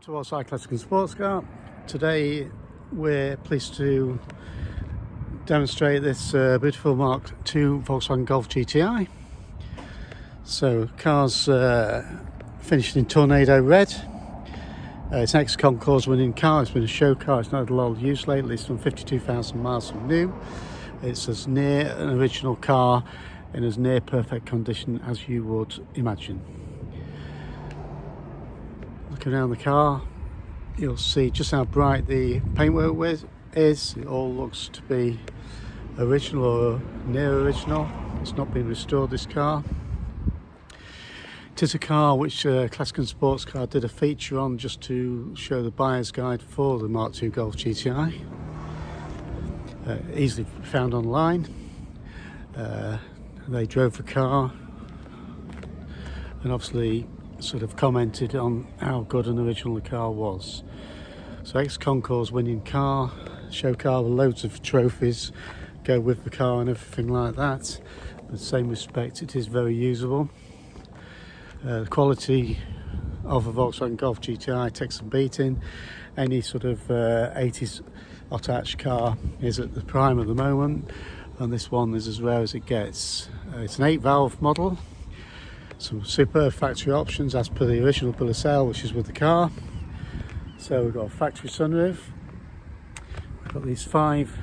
To our cyclistic and sports car. Today we're pleased to demonstrate this beautiful Mk2 Volkswagen Golf GTi. So car's finished in Tornado Red. It's an ex-concours winning car. It's been a show car. It's not had a lot of use lately. It's done 52,000 miles from new. It's as near an original car in as near perfect condition as you would imagine. Looking around the car, you'll see just how bright the paintwork is. It all looks to be original or near original. It's not been restored, this car. It is a car which Classic and Sports Car did a feature on just to show the buyer's guide for the Mk2 Golf GTi. Easily found online. They drove the car and obviously sort of commented on how good an original the car was. So ex-concours winning car, show car with loads of trophies go with the car and everything like that. But in the same respect, it is very usable. The quality of a Volkswagen Golf GTi takes some beating. Any sort of 80s attached car is at the prime at the moment, and this one is as rare as it gets. It's an 8-valve model. Some superb factory options as per the original bill of sale, which is with the car. So we've got a factory sunroof. We've got these 5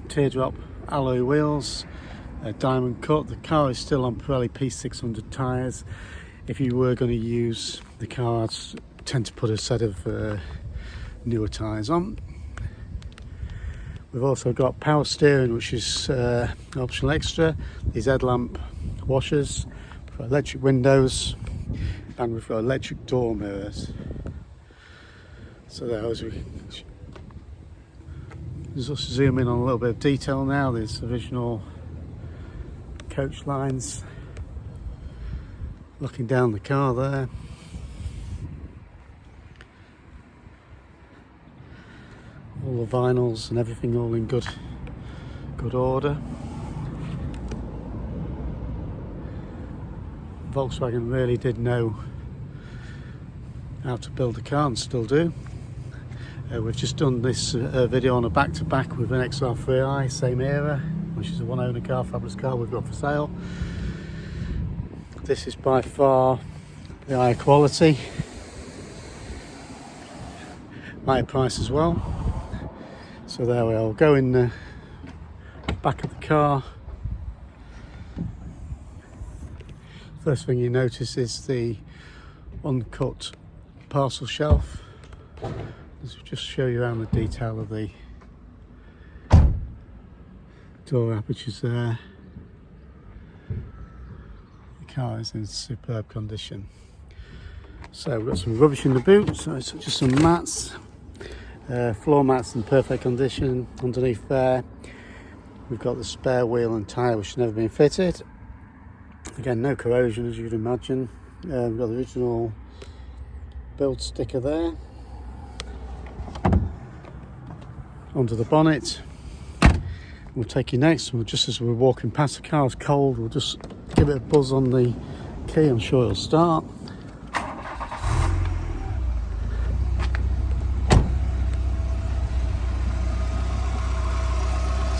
teardrop alloy wheels, a diamond cut. The car is still on Pirelli P600 tyres. If you were going to use the car, I'd tend to put a set of newer tyres on. We've also got power steering, which is an optional extra. These headlamp washers. We've got electric windows, and we've got electric door mirrors. So there, as we just zoom in on a little bit of detail now, there's original coach lines looking down the car there. All the vinyls and everything all in good order. Volkswagen really did know how to build a car and still do. We've just done this video on a back-to-back with an XR3i, same era, which is a one-owner car, fabulous car we've got for sale. This is by far the higher quality, higher price as well. So there we are. We'll go in the back of the car. First thing you notice is the uncut parcel shelf. Let's just show you around the detail of the door apertures there. The car is in superb condition. So we've got some rubbish in the boot, so it's just some mats, floor mats in perfect condition. Underneath there we've got the spare wheel and tyre which has never been fitted. Again, no corrosion as you'd imagine. We've got the original build sticker there. Onto the bonnet. We'll take you next. Just as we're walking past, the car's cold, we'll just give it a buzz on the key. I'm sure it'll start.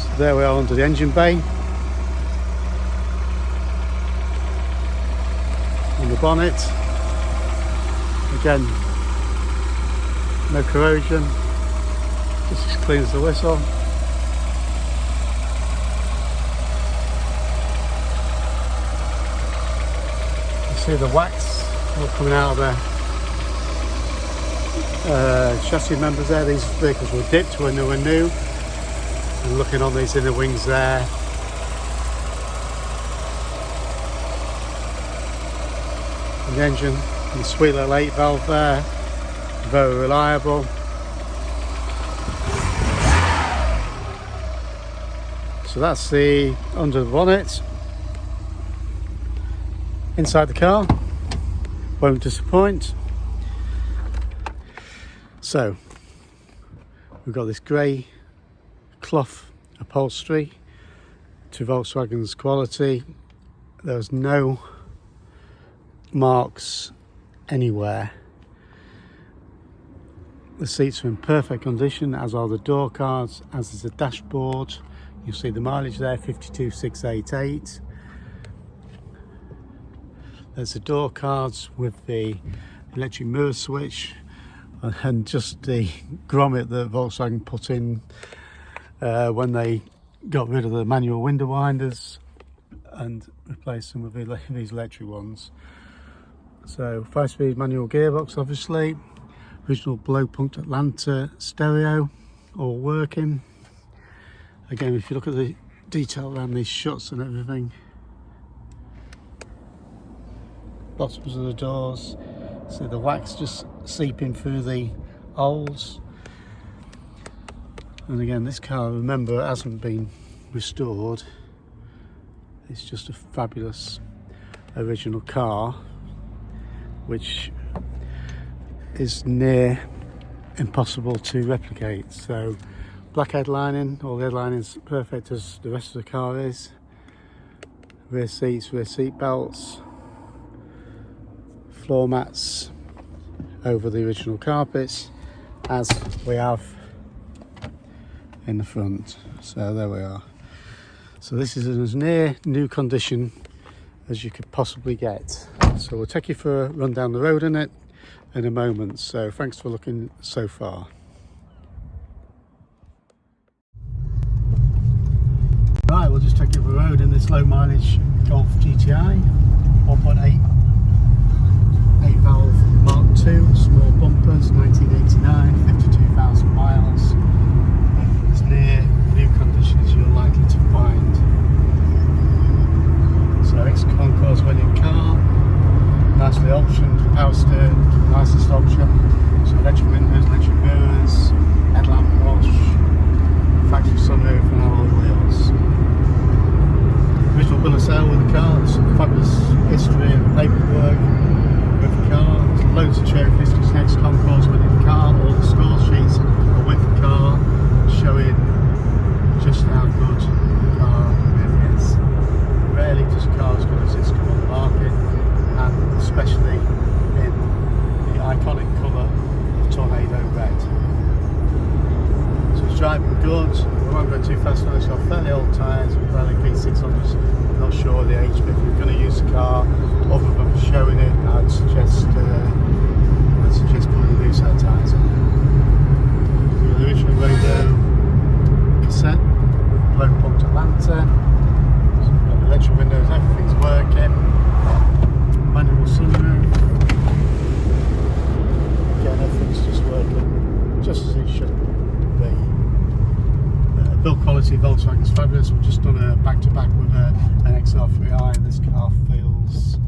So there we are under the engine bay. On the bonnet, again, no corrosion, just as clean as the whistle. You see the wax all coming out of the chassis members there. These vehicles were dipped when they were new, and looking on these inner wings there, the engine, the sweet little 8-valve there, very reliable. So that's the under the bonnet. Inside the car, won't disappoint. So we've got this grey cloth upholstery to Volkswagen's quality. There's no marks anywhere The seats are in perfect condition, as are the door cards, as is the dashboard. You'll see the mileage there, 52,688. There's the door cards with the electric mirror switch and just the grommet that Volkswagen put in when they got rid of the manual window winders and replaced them with these electric ones. So 5-speed manual gearbox, obviously. Original blow-punched Atlanta stereo, all working. Again, if you look at the detail around these shuts and everything. Bottoms of the doors, see the wax just seeping through the holes. And again, this car, remember, hasn't been restored. It's just a fabulous original car, which is near impossible to replicate. So black headlining, all the headlining's perfect as the rest of the car is. Rear seats, rear seat belts, floor mats over the original carpets, as we have in the front. So there we are. So this is in as near new condition as you could possibly get. So we'll take you for a run down the road in it in a moment. So thanks for looking so far. Right, we'll just take you for a road in this low mileage Golf GTi 1.8 8-valve Mk2, small bumpers, 1989, 52,000 miles. As near new condition as you're likely to find. So ex-concours winning car, nicely optioned, power steering, nicest option. So electric windows, electric mirrors, headlamp wash, factory sunroof and alloy wheels. Original bill of sale with the car, there's some fabulous history and paperwork with the car. There's loads of trophies, because an ex-concours winning car, all the score sheets are with the car, showing just how good the car really is. Rarely does a car as good as this come on the market, and especially in the iconic colour of Tornado Red. So it's driving good, we won't go too fast on it. It's got fairly old tyres, fairly P600s, I'm not sure of the age, but if you're going to use the car, other than showing it, I'd suggest putting the new set of tyres on it. The original radio cassette, blow-pumped Atlanta, so electric windows, everything's working, manual sunroof, again everything's just working just as it should be. Build quality Volkswagen's fabulous. We've just done a back-to-back with an XR3i, and this car feels